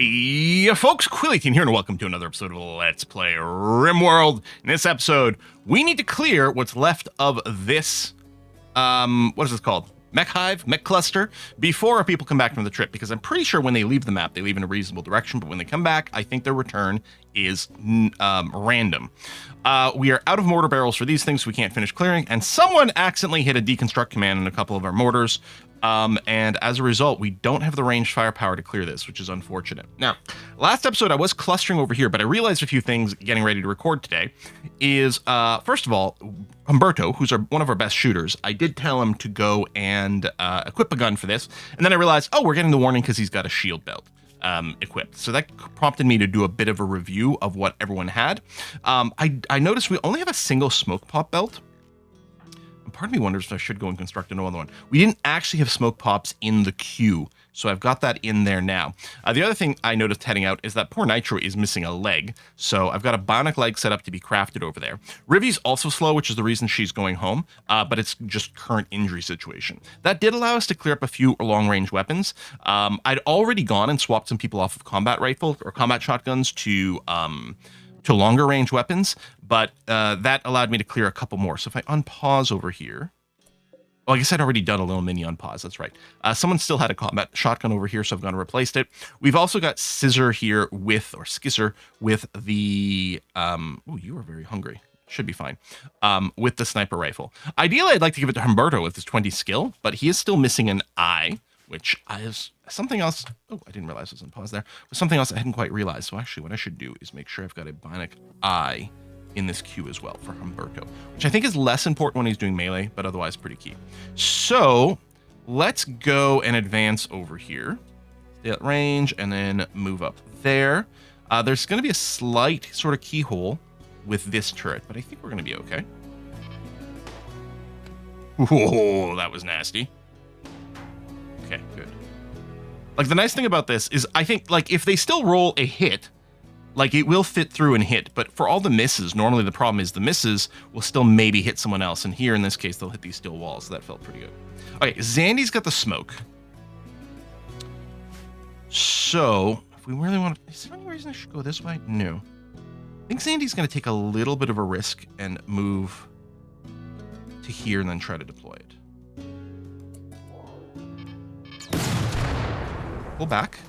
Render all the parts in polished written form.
Yeah, folks, Quillyteen here, and welcome to another episode of Let's Play RimWorld. In this episode, we need to clear what's left of this, what is this called? Mech cluster, before our people come back from the trip, because I'm pretty sure when they leave the map, they leave in a reasonable direction, but when they come back, I think their return is random. We are out of mortar barrels for these things, so we can't finish clearing, and someone accidentally hit a deconstruct command in a couple of our mortars. And as a result, we don't have the ranged firepower to clear this, which is unfortunate. Now, last episode, I was clustering over here, but I realized a few things getting ready to record today is, first of all, Humberto, who's one of our best shooters, I did tell him to go and equip a gun for this. And then I realized, oh, we're getting the warning because he's got a shield belt equipped. So that prompted me to do a bit of a review of what everyone had. I noticed we only have a single smoke pop belt. Part of me wonders if I should go and construct another one. We didn't actually have smoke pops in the queue, so I've got that in there now. The other thing I noticed heading out is that poor Nitro is missing a leg, so I've got a bionic leg set up to be crafted over there. Rivy's also slow, which is the reason she's going home, but it's just current injury situation. That did allow us to clear up a few long-range weapons. I'd already gone and swapped some people off of combat rifle or combat shotguns to longer range weapons, but that allowed me to clear a couple more. So if I unpause over here, well, I guess I'd already done a little mini unpause, that's right. Someone still had a combat shotgun over here, so I've gone and replaced it. We've also got Scissor here Skisser with the, oh, you are very hungry. Should be fine. With the sniper rifle. Ideally, I'd like to give it to Humberto with his 20 skill, but he is still missing an eye, which is something else. Oh, I didn't realize I was on pause there. But something else I hadn't quite realized. So actually what I should do is make sure I've got a bionic eye in this queue as well for Humberto, which I think is less important when he's doing melee, but otherwise pretty key. So let's go and advance over here. Stay at range and then move up there. There's going to be a slight sort of keyhole with this turret, but I think we're going to be okay. Whoa, that was nasty. Okay, good. Like, the nice thing about this is I think, like, if they still roll a hit, like, it will fit through and hit. But for all the misses, normally the problem is the misses will still maybe hit someone else. And here, in this case, they'll hit these steel walls. So that felt pretty good. Okay, Zandy's got the smoke. So, if we really want to... Is there any reason I should go this way? No. I think Zandy's going to take a little bit of a risk and move to here and then try to deploy it. Pull back.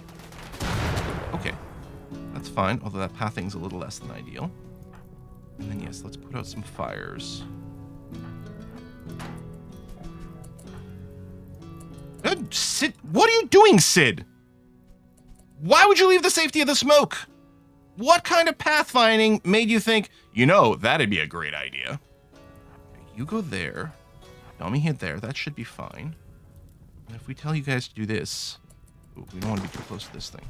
Okay, that's fine, although that pathing's a little less than ideal. And then yes, let's put out some fires. Sid, what are you doing, Sid? Why would you leave the safety of the smoke? What kind of pathfinding made you think, you know, that'd be a great idea? Okay, you go there. Dummy hit there, that should be fine. And if we tell you guys to do this, ooh, we don't want to be too close to this thing.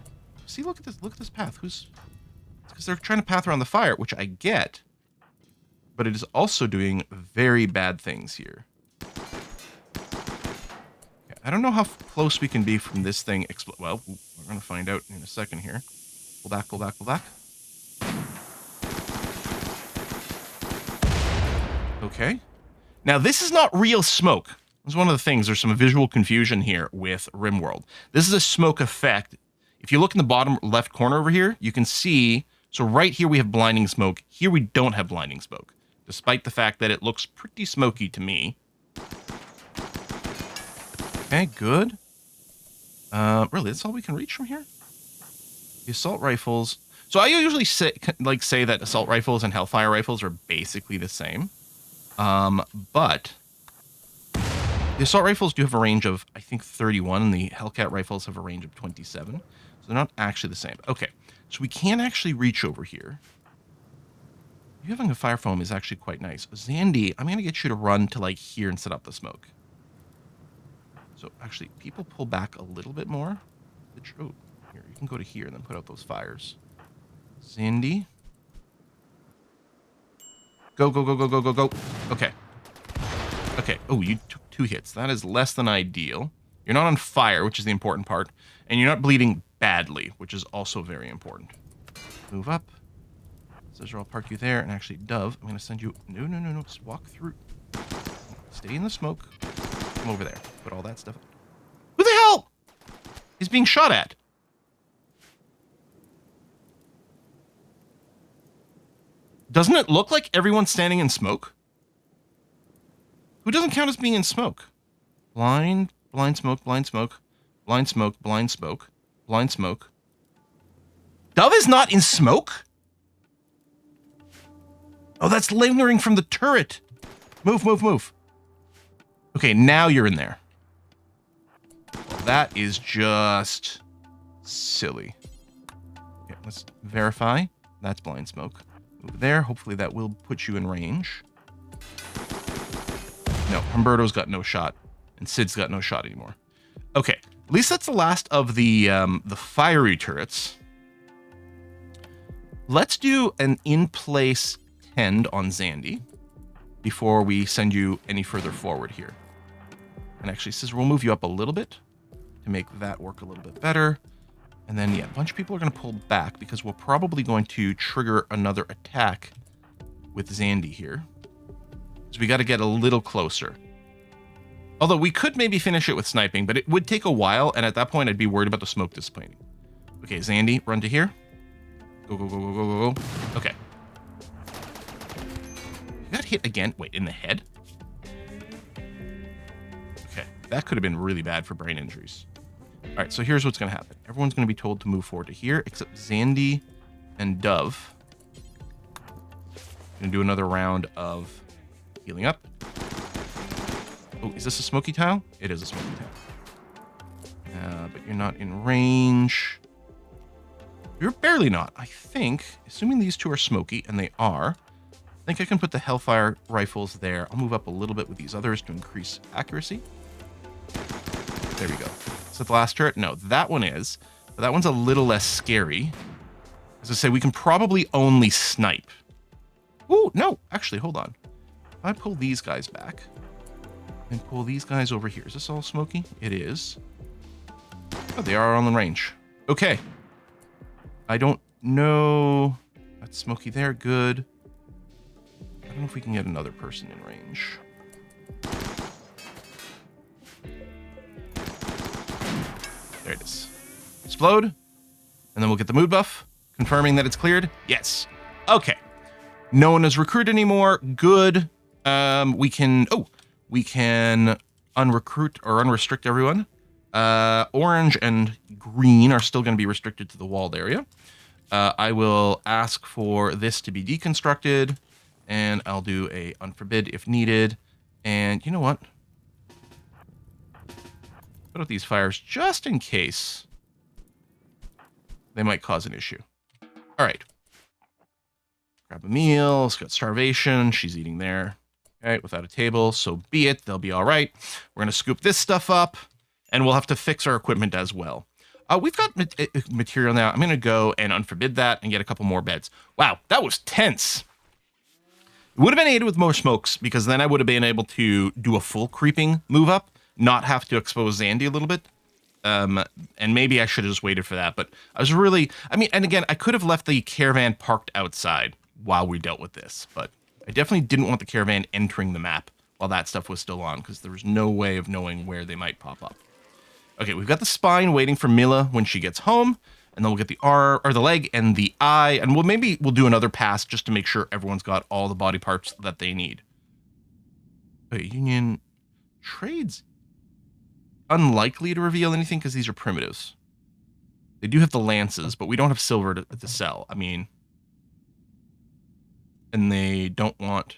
See, look at this path. Because they're trying to path around the fire, which I get, but it is also doing very bad things here. Okay, I don't know how close we can be from this thing. Well, we're going to find out in a second here. Pull back, pull back, pull back. Okay. Now, this is not real smoke. That's one of the things. There's some visual confusion here with RimWorld. This is a smoke effect. If you look in the bottom left corner over here, you can see, so right here we have blinding smoke. Here we don't have blinding smoke, despite the fact that it looks pretty smoky to me. Okay, good. Really, that's all we can reach from here? The assault rifles. So I usually say that assault rifles and Hellfire rifles are basically the same. But the assault rifles do have a range of, I think, 31, and the Hellcat rifles have a range of 27. So they're not actually the same. Okay, so we can actually reach over here. You having a fire foam is actually quite nice. Zandy, I'm going to get you to run to, like, here and set up the smoke. So, actually, people pull back a little bit more. Oh, here, you can go to here and then put out those fires. Zandy. Go, go, go, go, go, go, go. Okay. Okay. Oh, you took 2 hits. That is less than ideal. You're not on fire, which is the important part. And you're not bleeding badly, which is also very important. Move up. Scissor, I'll park you there. And actually, Dove, I'm going to send you... No, no, no, no. Just walk through. Stay in the smoke. Come over there. Put all that stuff... Who the hell is being shot at? Doesn't it look like everyone's standing in smoke? Who doesn't count as being in smoke? Blind, blind smoke, blind smoke, blind smoke, blind smoke, blind smoke. Dove is not in smoke? Oh, that's lingering from the turret. Move, move, move. Okay, now you're in there. That is just silly. Okay, let's verify. That's blind smoke. Over there. Hopefully that will put you in range. No, Humberto's got no shot. And Sid's got no shot anymore. Okay, at least that's the last of the fiery turrets. Let's do an in-place tend on Zandy before we send you any further forward here. And actually, Scissor, we'll move you up a little bit to make that work a little bit better. And then, yeah, a bunch of people are going to pull back because we're probably going to trigger another attack with Zandy here. So we got to get a little closer. Although we could maybe finish it with sniping, but it would take a while, and at that point, I'd be worried about the smoke dissipating. Okay, Zandy, run to here. Go, go, go, go, go, go, go. Okay. You got hit again. Wait, in the head? Okay, that could have been really bad for brain injuries. All right, so here's what's going to happen. Everyone's going to be told to move forward to here, except Zandy and Dove. Going to do another round of healing up. Oh, is this a smoky tile? It is a smoky tile. But you're not in range. You're barely not. I think, assuming these two are smoky, and they are, I think I can put the Hellfire rifles there. I'll move up a little bit with these others to increase accuracy. There we go. Is that the last turret? No, that one is. But that one's a little less scary. As I say, we can probably only snipe. Ooh, no, actually, hold on. If I pull these guys back and pull these guys over here. Is this all smoky? It is. Oh, they are on the range. Okay. I don't know. That's smoky there. Good. I don't know if we can get another person in range. There it is. Explode. And then we'll get the mood buff, confirming that it's cleared. Yes. Okay. No one is recruited anymore. Good. We can unrecruit or unrestrict everyone. Orange and green are still going to be restricted to the walled area. I will ask for this to be deconstructed, and I'll do a unforbid if needed. And you know what? Put out these fires just in case they might cause an issue. All right. Grab a meal. It's got starvation. She's eating there. Okay, without a table, so be it. They'll be all right. We're going to scoop this stuff up, and we'll have to fix our equipment as well. We've got material now. I'm going to go and unforbid that and get a couple more beds. Wow, that was tense. It would have been aided with more smokes, because then I would have been able to do a full creeping move up, not have to expose Zandy a little bit. And maybe I should have just waited for that, but I was really... I mean, and again, I could have left the caravan parked outside while we dealt with this, but I definitely didn't want the caravan entering the map while that stuff was still on, because there was no way of knowing where they might pop up. Okay, we've got the spine waiting for Mila when she gets home, and then we'll get the the leg and the eye, and we'll do another pass just to make sure everyone's got all the body parts that they need. Okay, Union trades unlikely to reveal anything because these are primitives. They do have the lances, but we don't have silver to sell. I mean, and they don't want...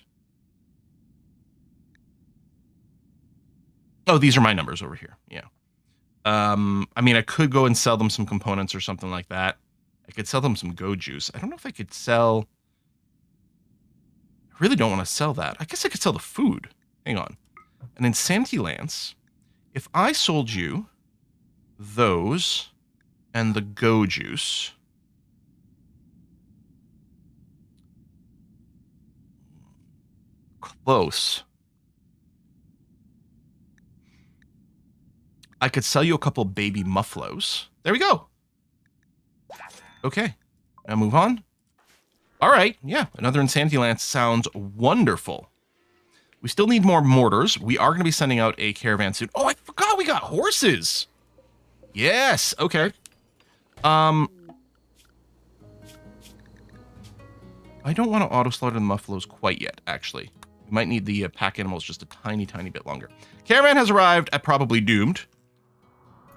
Oh, these are my numbers over here. Yeah. I mean, I could go and sell them some components or something like that. I could sell them some Go Juice. I don't know if I could sell... I really don't want to sell that. I guess I could sell the food. Hang on. An Insanity Lance. If I sold you those and the Go Juice... Close. I could sell you a couple baby mufflos. There we go. Okay. Now move on. All right. Yeah. Another Insanity Lance sounds wonderful. We still need more mortars. We are going to be sending out a caravan soon. Oh, I forgot we got horses. Yes. Okay. I don't want to auto-slaughter the buffaloes quite yet, actually. We might need the pack animals just a tiny, tiny bit longer. Caravan has arrived at probably doomed.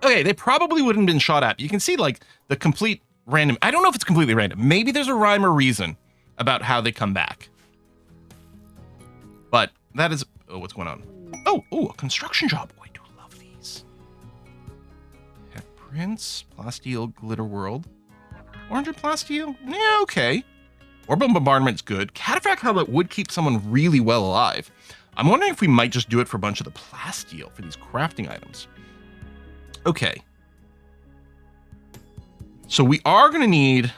Okay, they probably wouldn't have been shot at. You can see, like, the complete random... I don't know if it's completely random. Maybe there's a rhyme or reason about how they come back. But that is... Oh, what's going on? Oh, a construction job. Oh, I do love these. Pet Prince, Plasteel, Glitter World. 400 Plasteel? Yeah, okay. Orbital Bombardment's good. Cataphract Helmet would keep someone really well alive. I'm wondering if we might just do it for a bunch of the Plasteel for these crafting items. Okay. So we are going to need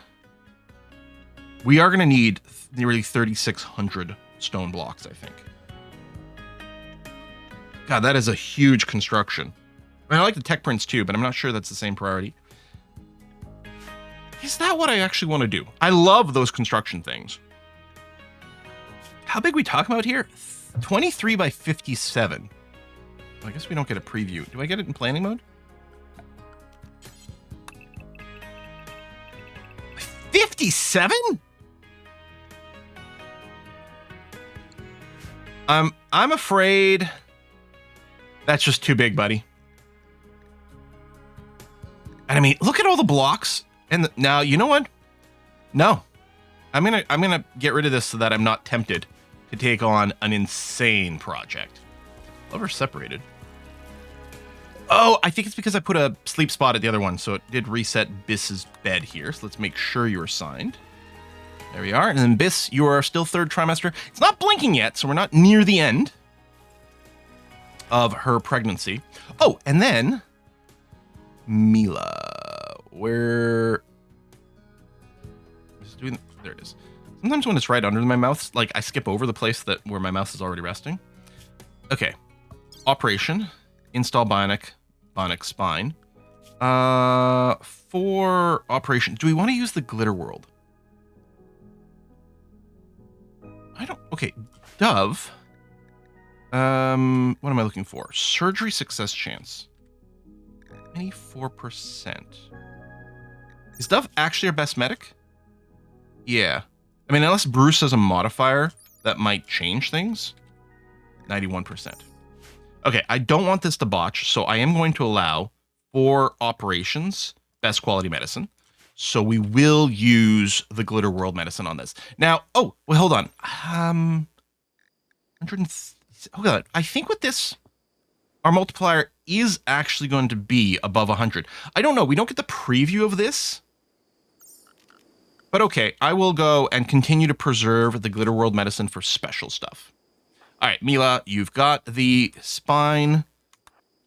nearly 3,600 stone blocks, I think. God, that is a huge construction. I mean, I like the Tech Prince too, but I'm not sure that's the same priority. Is that what I actually want to do? I love those construction things. How big are we talking about here? 23 by 57. I guess we don't get a preview. Do I get it in planning mode? 57? I'm afraid that's just too big, buddy. And I mean, look at all the blocks. And now, you know what? No, I'm gonna get rid of this so that I'm not tempted to take on an insane project. Love her separated. Oh, I think it's because I put a sleep spot at the other one, so it did reset Biss's bed here. So let's make sure you're signed. There we are. And then Biss, you are still third trimester. It's not blinking yet, so we're not near the end of her pregnancy. Oh, and then Mila. Where is doing? There it is. Sometimes when it's right under my mouth, like I skip over the place where my mouse is already resting. Okay. Operation. Install Bionic Spine. For operation, do we want to use the Glitter World? I don't. Okay. Dove. What am I looking for? Surgery success chance. 24%. Is Dove actually our best medic? Yeah. I mean, unless Bruce has a modifier that might change things. 91%. Okay, I don't want this to botch, so I am going to allow for operations best quality medicine. So we will use the Glitter World medicine on this. Now, oh, well, hold on. 100. Oh god, I think with this, our multiplier is actually going to be above 100. I don't know. We don't get the preview of this. But okay, I will go and continue to preserve the Glitter World medicine for special stuff. All right, Mila, you've got the spine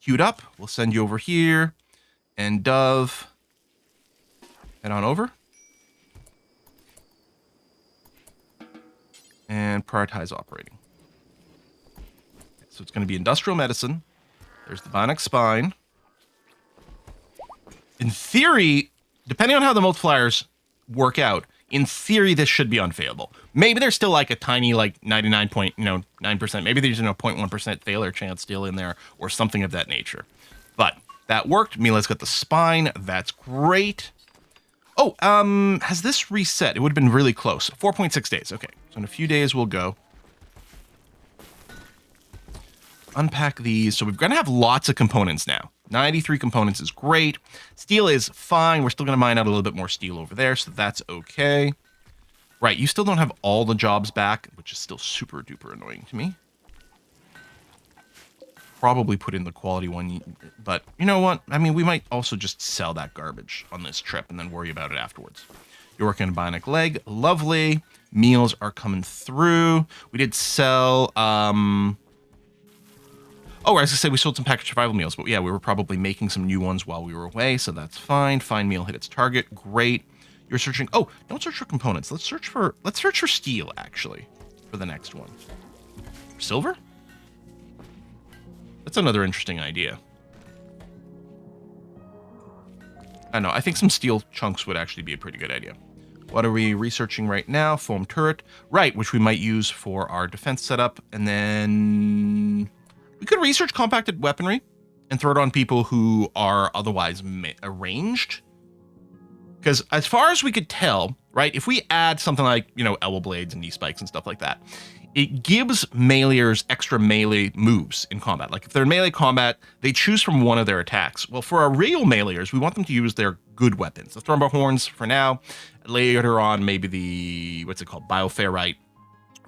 queued up. We'll send you over here. And Dove, head on over. And prioritize operating. So it's going to be industrial medicine. There's the bionic spine. In theory, depending on how the multipliers work out, in theory, this should be unfailable. Maybe there's still like a tiny, like 99.9%. Maybe there's 0.1% failure chance still in there or something of that nature. But that worked. Mila's got the spine. That's great. Oh, has this reset? It would have been really close. 4.6 days. Okay. So in a few days, we'll go. Unpack these. So we're going to have lots of components now. 93 components is great. Steel is fine. We're still going to mine out a little bit more steel over there, so that's okay. Right, you still don't have all the jobs back, which is still super duper annoying to me. Probably put in the quality one, but you know what? I mean, we might also just sell that garbage on this trip and then worry about it afterwards. You're working on bionic leg. Lovely. Meals are coming through. We did sell... Oh, I was going to say we sold some packaged survival meals, but yeah, we were probably making some new ones while we were away, so that's fine. Fine meal hit its target. Great. You're searching... Oh, don't search for components. Let's search for steel, actually, for the next one. Silver? That's another interesting idea. I don't know. I think some steel chunks would actually be a pretty good idea. What are we researching right now? Foam turret. Right, which we might use for our defense setup. And then... we could research compacted weaponry and throw it on people who are otherwise arranged. Because as far as we could tell, right, if we add something like, elbow blades and knee spikes and stuff like that, it gives meleeers extra melee moves in combat. Like if they're in melee combat, they choose from one of their attacks. Well, for our real meleeers, we want them to use their good weapons. The Thornbow Horns for now. Later on, maybe the, Bioferrite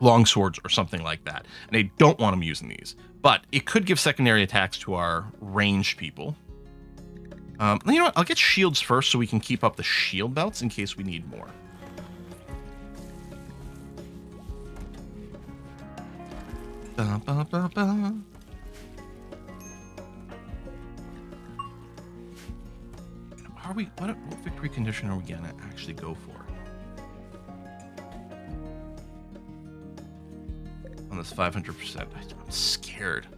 longswords or something like that. And they don't want them using these. But it could give secondary attacks to our ranged people. You know what? I'll get shields first so we can keep up the shield belts in case we need more. Ba, ba, ba, ba. What victory condition are we gonna actually go for? On this 500%. I'm scared.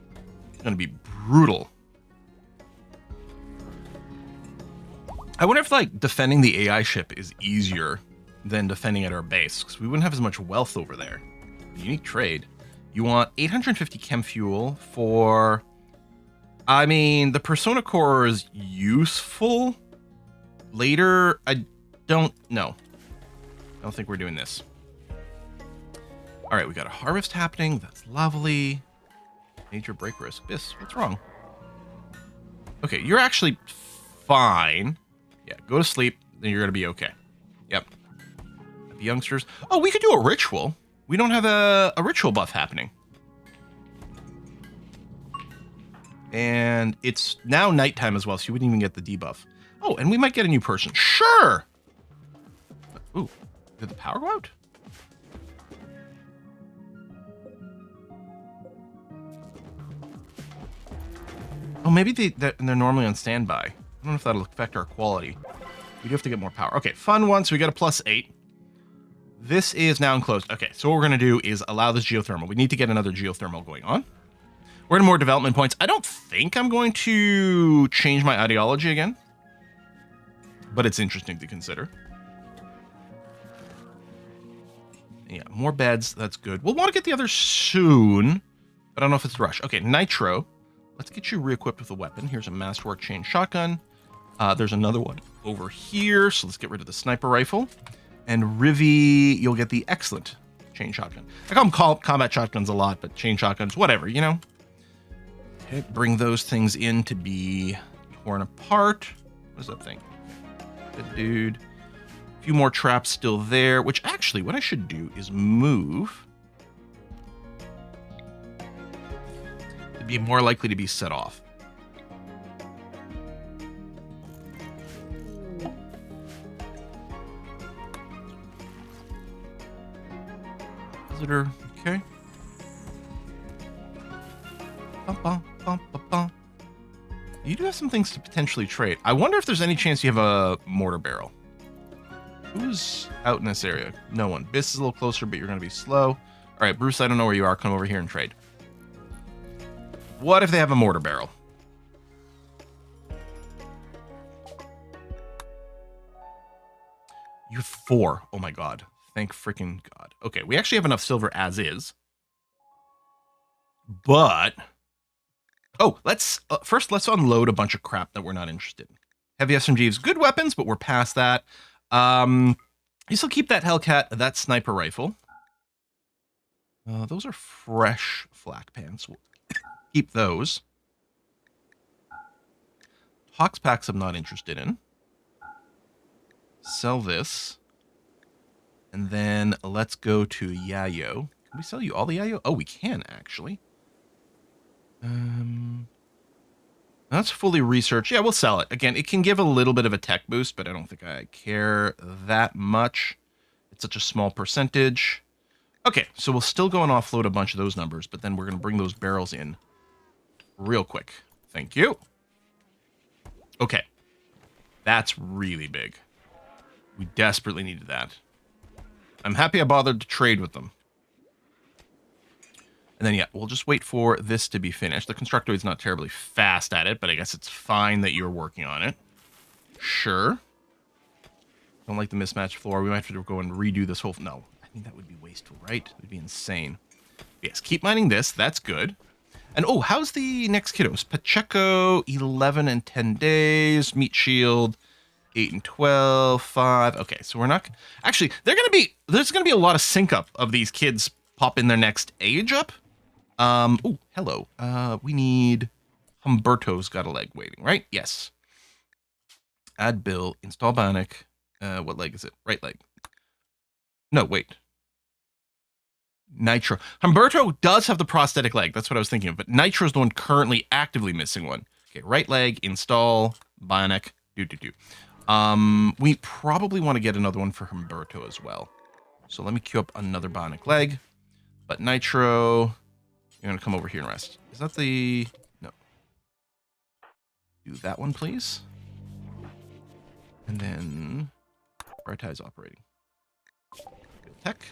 It's gonna be brutal. I wonder if, defending the AI ship is easier than defending at our base, because we wouldn't have as much wealth over there. Unique trade. You want 850 chem fuel for... I mean, the Persona Core is useful. Later, I don't know. I don't think we're doing this. All right, we got a harvest happening. That's lovely. Major break risk. This, what's wrong? Okay, you're actually fine. Yeah, go to sleep, then you're going to be okay. Yep. The youngsters. Oh, we could do a ritual. We don't have a ritual buff happening. And it's now nighttime as well, so you wouldn't even get the debuff. Oh, and we might get a new person. Sure! Ooh, did the power go out? Oh, maybe they're normally on standby. I don't know if that'll affect our quality. We do have to get more power. Okay, fun one. So we got a +8. This is now enclosed. Okay, so what we're going to do is allow this geothermal. We need to get another geothermal going on. We're in more development points. I don't think I'm going to change my ideology again, but it's interesting to consider. Yeah, more beds. That's good. We'll want to get the others soon, but I don't know if it's the rush. Okay, Nitro. Let's get you re-equipped with a weapon. Here's a Masterwork chain shotgun. There's another one over here, so let's get rid of the sniper rifle. And Rivi, you'll get the excellent chain shotgun. I call them combat shotguns a lot, but chain shotguns, whatever, Okay, bring those things in to be torn apart. What does that thing? Good dude. A few more traps still there, which actually what I should do is move to be more likely to be set off. Visitor, okay. Bum, bum, bum, bum, bum. You do have some things to potentially trade. I wonder if there's any chance you have a mortar barrel. Who's out in this area? No one. Biss is a little closer, but you're going to be slow. All right, Bruce, I don't know where you are. Come over here and trade. What if they have a mortar barrel? You have 4. Oh my god. Thank freaking god. Okay, we actually have enough silver as is. But... oh, let's unload a bunch of crap that we're not interested in. Heavy SMGs, good weapons, but we're past that. You still keep that Hellcat, that sniper rifle. Those are fresh flak pants. We'll keep those. Hawks packs I'm not interested in. Sell this. And then let's go to Yayo. Can we sell you all the Yayo? Oh, we can actually. That's fully researched. Yeah, we'll sell it. Again, it can give a little bit of a tech boost, but I don't think I care that much. It's such a small percentage. Okay, so we'll still go and offload a bunch of those numbers, but then we're going to bring those barrels in real quick. Thank you. Okay. That's really big. We desperately needed that. I'm happy I bothered to trade with them. And then, yeah, we'll just wait for this to be finished. The Constructoid's not terribly fast at it, but I guess it's fine that you're working on it. Sure. Don't like the mismatched floor. We might have to go and redo this whole... no, I think that would be wasteful, right? It would be insane. Yes, keep mining this. That's good. And, oh, how's the next kiddos? Pacheco, 11 and 10 days. Meat Shield, 8 and 12, 5. Okay, so we're not... Actually, there's going to be a lot of sync up of these kids pop in their next age up. Oh, hello. We need... Humberto's got a leg waiting, right? Yes. Add Bill, install Bionic. What leg is it? Right leg. No, wait. Nitro. Humberto does have the prosthetic leg. That's what I was thinking of. But Nitro's the one currently actively missing one. Okay, right leg, install, Bionic, do. We probably want to get another one for Humberto as well. So let me queue up another Bionic leg. But Nitro, you're going to come over here and rest. Is that the... No. Do that one, please. And then prioritize operating. Tech.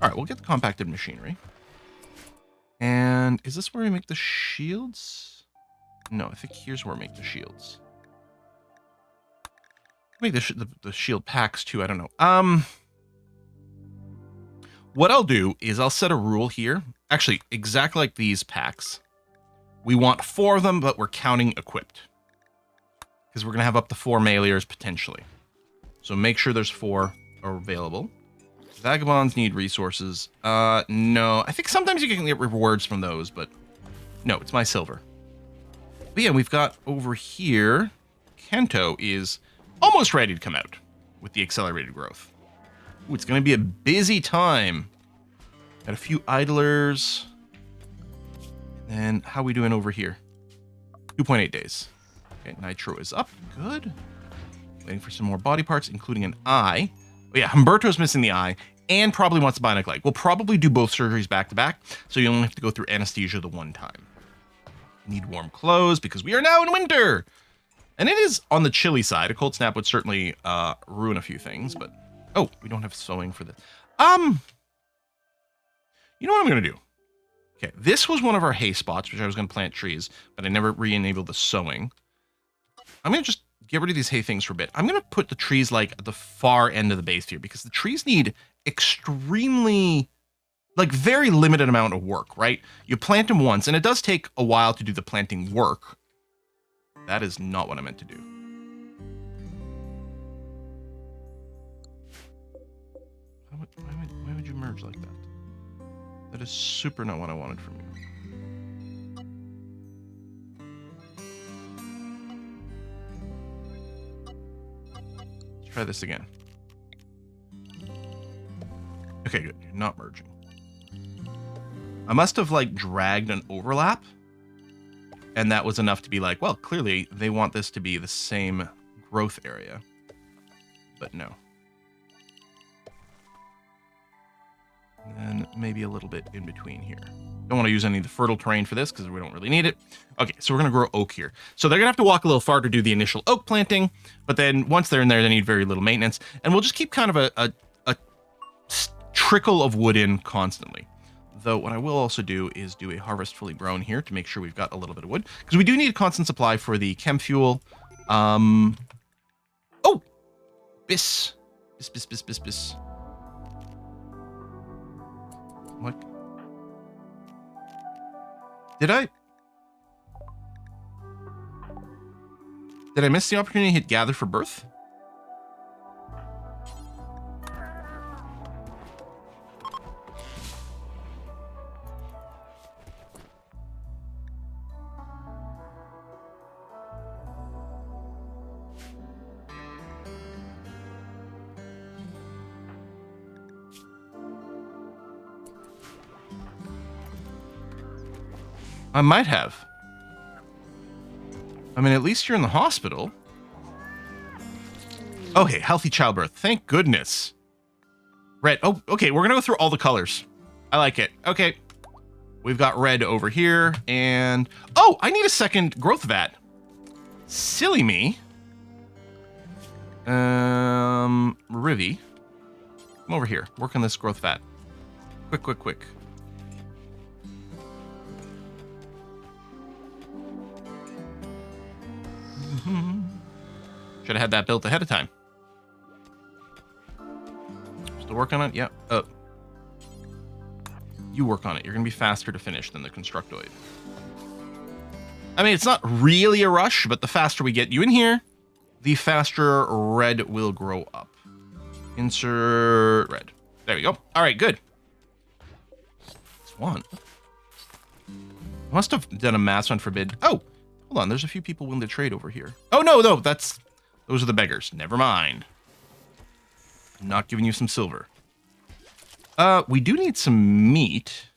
All right, we'll get the compacted machinery. And is this where we make the shields? No, I think here's where we make the shields. Make the shield packs too. I don't know. What I'll do is I'll set a rule here. Actually, exactly like these packs. We want 4 of them, but we're counting equipped. Because we're going to have up to 4 mailers potentially. So make sure there's 4 available. Vagabonds need resources. No. I think sometimes you can get rewards from those, but no, it's my silver. But yeah, we've got over here, Kento is almost ready to come out with the accelerated growth. Ooh, it's going to be a busy time. Got a few idlers. And how are we doing over here? 2.8 days. Okay, Nitro is up. Good. Waiting for some more body parts, including an eye. Oh yeah, Humberto's missing the eye and probably wants a bionic leg. We'll probably do both surgeries back to back, so you only have to go through anesthesia the one time. Need warm clothes because we are now in winter. And it is on the chilly side. A cold snap would certainly ruin a few things, but... Oh, we don't have sewing for this. You know what I'm going to do? Okay, this was one of our hay spots, which I was going to plant trees, but I never re-enabled the sowing. I'm going to just get rid of these hay things for a bit. I'm going to put the trees, like, at the far end of the base here, because the trees need extremely, like, very limited amount of work, right? You plant them once, and it does take a while to do the planting work. That is not what I meant to do. Why would you merge like that? That is super not what I wanted from you. Let's try this again. Okay, good. You're not merging. I must have, like, dragged an overlap. And that was enough to be like, well, clearly they want this to be the same growth area. But no. And then maybe a little bit in between here. Don't want to use any of the fertile terrain for this because we don't really need it. Okay, so we're going to grow oak here. So they're going to have to walk a little far to do the initial oak planting. But then once they're in there, they need very little maintenance. And we'll just keep kind of a trickle of wood in constantly. Though what I will also do is do a harvest fully grown here to make sure we've got a little bit of wood. Because we do need a constant supply for the chem fuel. Oh! Bis. Bis. What? Did I miss the opportunity to hit gather for birth? I might have. I mean, at least you're in the hospital. Okay, healthy childbirth. Thank goodness. Red. Oh, okay, we're gonna go through all the colors. I like it. Okay. We've got red over here, and... Oh, I need a second growth vat. Silly me. Rivy. Come over here. Work on this growth vat. Quick. Should have had that built ahead of time. Still work on it? Yeah. You work on it. You're going to be faster to finish than the Constructoid. I mean, it's not really a rush, but the faster we get you in here, the faster red will grow up. Insert red. There we go. All right, good. Swan. I must have done a mass on forbid. Oh, hold on. There's a few people willing to trade over here. Oh, no, those are the beggars. Never mind. I'm not giving you some silver. We do need some meat.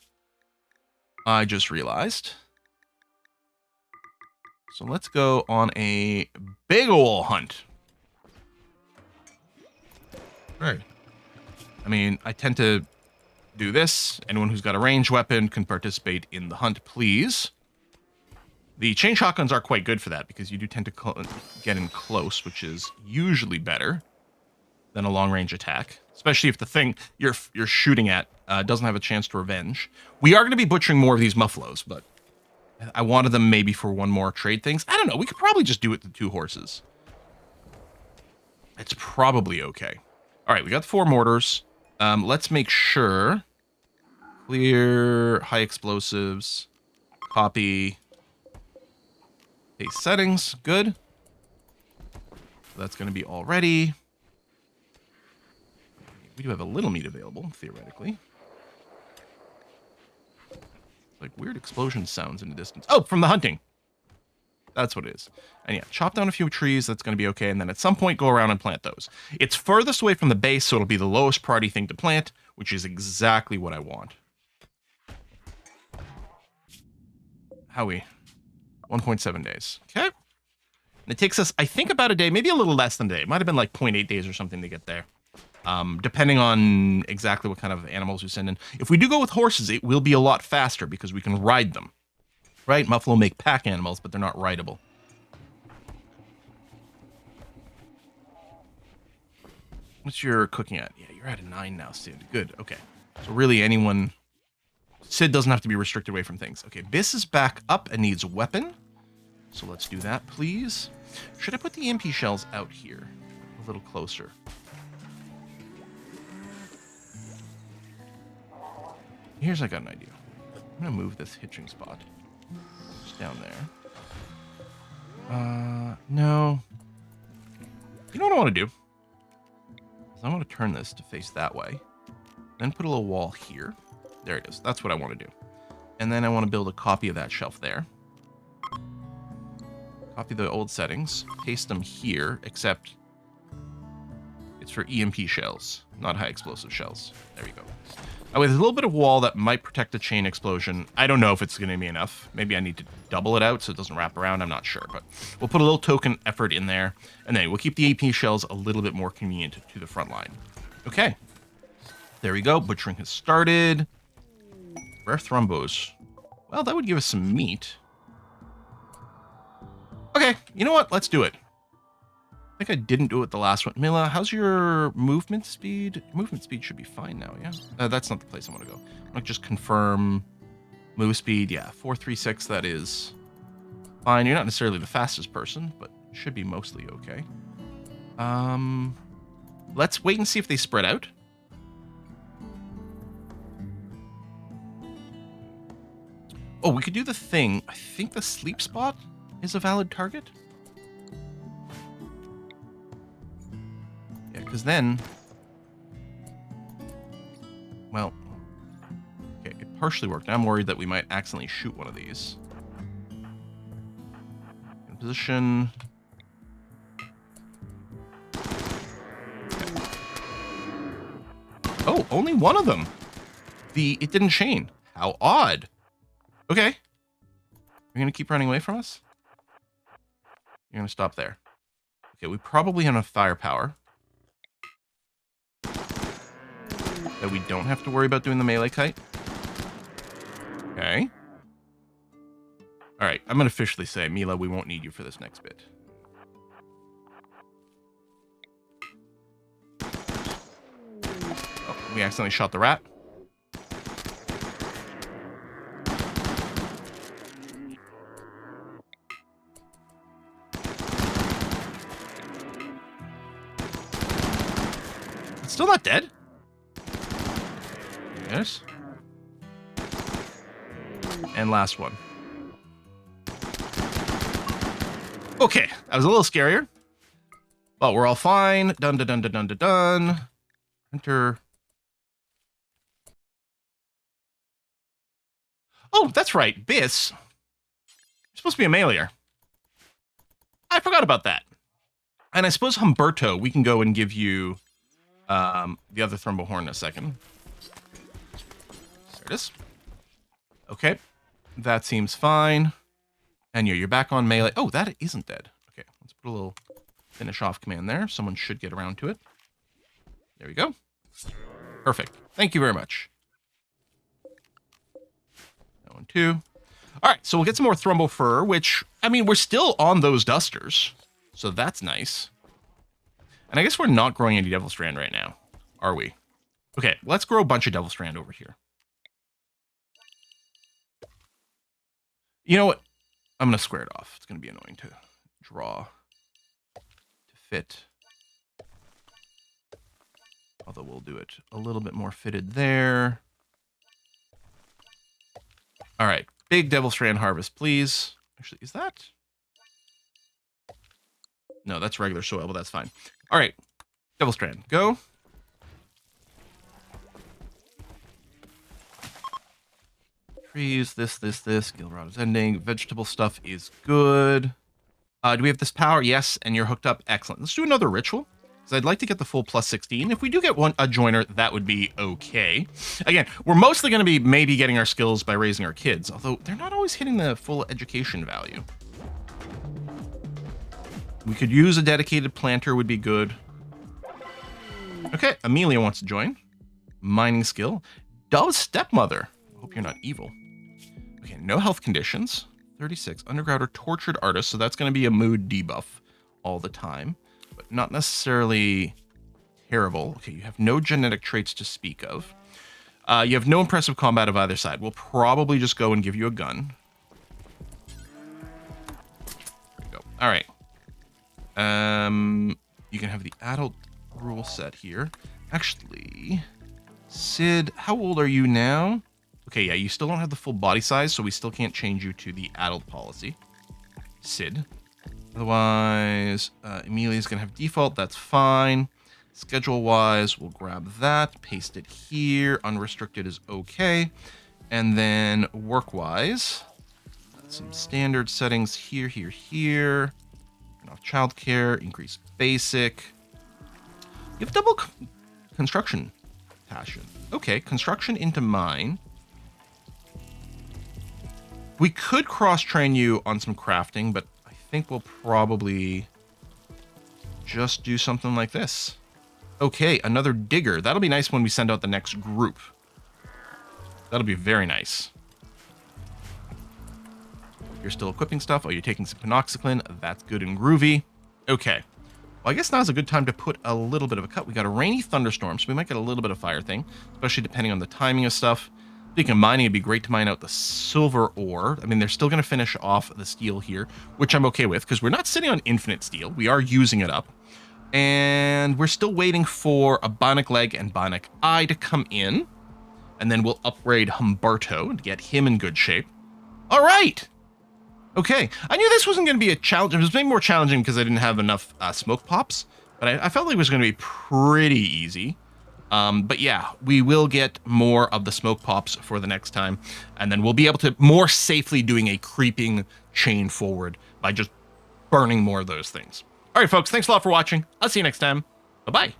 I just realized. So let's go on a big ol' hunt. Right. I mean, I tend to do this. Anyone who's got a ranged weapon can participate in the hunt, please. The chain shotguns are quite good for that because you do tend to get in close, which is usually better than a long-range attack, especially if the thing you're shooting at doesn't have a chance to revenge. We are going to be butchering more of these muffaloes, but I wanted them maybe for one more trade things. I don't know. We could probably just do it to 2 horses. It's probably okay. All right, we got 4 mortars. Let's make sure. Clear, high explosives, copy, paste settings, good. That's going to be all ready. We do have a little meat available, theoretically. Like weird explosion sounds in the distance. Oh, from the hunting. That's what it is. And yeah, chop down a few trees. That's going to be okay. And then at some point, go around and plant those. It's furthest away from the base, so it'll be the lowest priority thing to plant, which is exactly what I want. Howie. 1.7 days. Okay. And it takes us, I think, about a day, maybe a little less than a day. It might have been like 0.8 days or something to get there. Depending on exactly what kind of animals we send in. If we do go with horses, it will be a lot faster because we can ride them. Right? Muffalo make pack animals, but they're not rideable. What's your cooking at? Yeah, you're at a 9 now, Sid. Good. Okay. So really anyone... Sid doesn't have to be restricted away from things. Okay, Biss is back up and needs weapon. So let's do that, please. Should I put the EMP shells out here? A little closer. Here's I got an idea. I'm going to move this hitching spot. Just down there. No. You know what I want to do? I want to turn this to face that way. Then put a little wall here. There it is. That's what I want to do. And then I want to build a copy of that shelf there. Copy the old settings. Paste them here, except it's for EMP shells, not high explosive shells. There we go. Oh, there's a little bit of wall that might protect the chain explosion. I don't know if it's going to be enough. Maybe I need to double it out so it doesn't wrap around. I'm not sure, but we'll put a little token effort in there. And then we'll keep the AP shells a little bit more convenient to the front line. Okay. There we go. Butchering has started. Rare thrombos. Well, that would give us some meat. Okay. You know what? Let's do it. I think I didn't do it the last one. Mila, how's your movement speed? Movement speed should be fine now, yeah? That's not the place I want to go. I want to just confirm move speed. Yeah, 436, that is fine. You're not necessarily the fastest person, but should be mostly okay. Let's wait and see if they spread out. Oh, we could do the thing. I think the sleep spot is a valid target. Because then, well, okay, it partially worked. Now I'm worried that we might accidentally shoot one of these. In position. Okay. Oh, only one of them. It didn't chain. How odd. Okay. You're going to keep running away from us? You're going to stop there. Okay, we probably have enough firepower that we don't have to worry about doing the melee kite. Okay. All right, I'm going to officially say, Mila, we won't need you for this next bit. Oh, we accidentally shot the rat. It's still not dead. Yes. And last one. Okay, that was a little scarier. But we're all fine. Dun, dun, dun, dun, dun, dun, dun. Enter. Oh, that's right. Bis. You're supposed to be a mailer. I forgot about that. And I suppose Humberto, we can go and give you the other Thrumbohorn in a second. There it is. Okay. That seems fine. And you're back on melee. Oh, that isn't dead. Okay, let's put a little finish off command there. Someone should get around to it. There we go. Perfect. Thank you very much. That one too. All right, so we'll get some more Thrumbo Fur, which, I mean, we're still on those dusters. So that's nice. And I guess we're not growing any Devil Strand right now, are we? Okay, let's grow a bunch of Devil Strand over here. You know what? I'm going to square it off. It's going to be annoying to draw, to fit. Although we'll do it a little bit more fitted there. All right, big Devil Strand harvest, please. Actually, is that? No, that's regular soil, but that's fine. All right, Devil Strand, go. Trees, this. Gilrod is ending. Vegetable stuff is good. Do we have this power? Yes, and you're hooked up. Excellent. Let's do another ritual, because I'd like to get the full plus 16. If we do get a joiner, that would be okay. Again, we're mostly going to be maybe getting our skills by raising our kids, although they're not always hitting the full education value. We could use a dedicated planter, would be good. Okay, Amelia wants to join. Mining skill. Dove's stepmother. Hope you're not evil. Okay, no health conditions. 36. Underground or tortured artist, so that's going to be a mood debuff all the time, but not necessarily terrible. Okay, you have no genetic traits to speak of. You have no impressive combat of either side. We'll probably just go and give you a gun. There we go. All right. You can have the adult rule set here. Actually, Sid, how old are you now? Okay, yeah, you still don't have the full body size, so we still can't change you to the adult policy. Sid. Otherwise, Emilia's going to have default. That's fine. Schedule-wise, we'll grab that, paste it here. Unrestricted is okay. And then work-wise, some standard settings here. Turn off childcare, increase basic. You have double construction passion. Okay, construction into mine. We could cross-train you on some crafting, but I think we'll probably just do something like this. Okay, another digger. That'll be nice when we send out the next group. That'll be very nice. You're still equipping stuff. Oh, you're taking some penoxycline. That's good and groovy. Okay. Well, I guess now's a good time to put a little bit of a cut. We got a rainy thunderstorm, so we might get a little bit of fire thing, especially depending on the timing of stuff. Speaking of mining, it'd be great to mine out the silver ore. I mean, they're still going to finish off the steel here, which I'm okay with, because we're not sitting on infinite steel. We are using it up. And we're still waiting for a bionic leg and bionic eye to come in. And then we'll upgrade Humberto to get him in good shape. All right. Okay. I knew this wasn't going to be a challenge. It was maybe more challenging because I didn't have enough smoke pops. But I felt like it was going to be pretty easy. But yeah, we will get more of the smoke pops for the next time. And then we'll be able to more safely doing a creeping chain forward by just burning more of those things. All right, folks, thanks a lot for watching. I'll see you next time. Bye-bye.